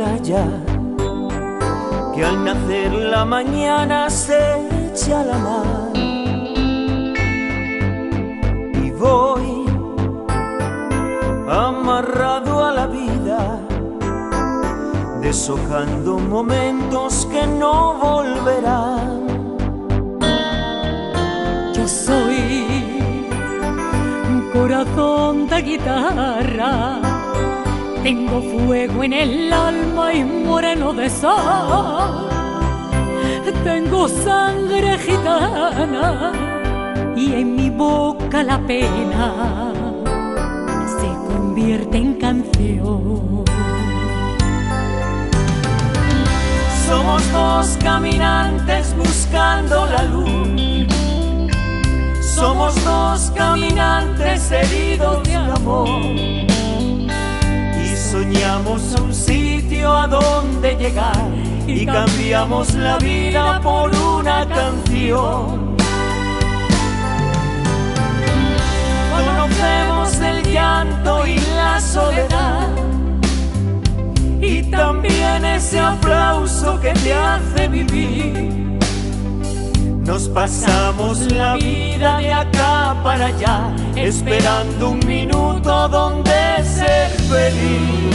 playa, que al nacer la mañana se echa a la mar. Y voy amarrado a la vida, deshojando momentos que no volverán. Yo soy un corazón de guitarra, tengo fuego en el alma y moreno de sal. Tengo sangre gitana y en mi boca la pena se convierte en canción. Somos dos caminantes buscando la luz, somos dos caminantes heridos de amor, y soñamos un sitio a donde llegar y cambiamos la vida por una canción. Conocemos el llanto y la soledad, y también ese aplauso que te hace vivir. Nos pasamos la vida de acá para allá, esperando un minuto donde ser feliz.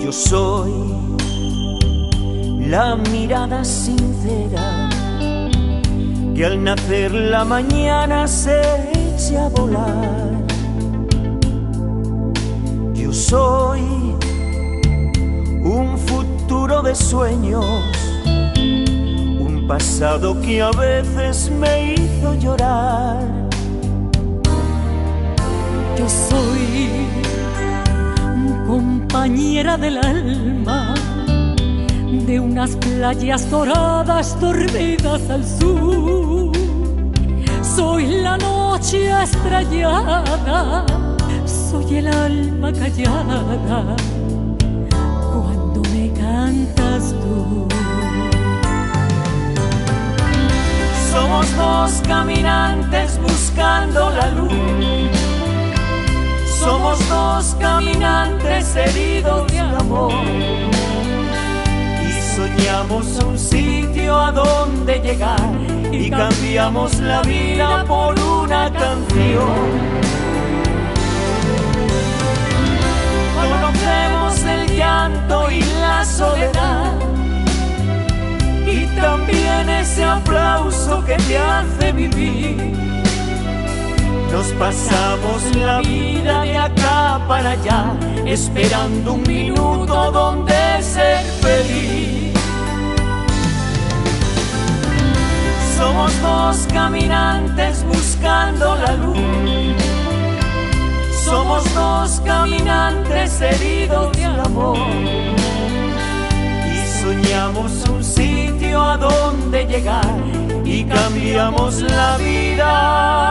Yo soy la mirada sincera, que al nacer la mañana se echa a volar. Yo soy un futuro de sueños, un pasado que a veces me hizo llorar. Yo soy compañera del alma, de unas playas doradas dormidas al sur. Soy la noche estrellada, soy el alma callada cuando me cantas tú. Somos dos caminantes buscando la luz, somos dos caminantes heridos de amor, soñamos un sitio a donde llegar y cambiamos la vida por una canción. Conocemos el llanto y la soledad, y también ese aplauso que te hace vivir. Nos pasamos la vida de acá para allá, esperando un minuto donde ser feliz. Somos dos caminantes buscando la luz, somos dos caminantes heridos de amor, y soñamos un sitio a donde llegar y cambiamos la vida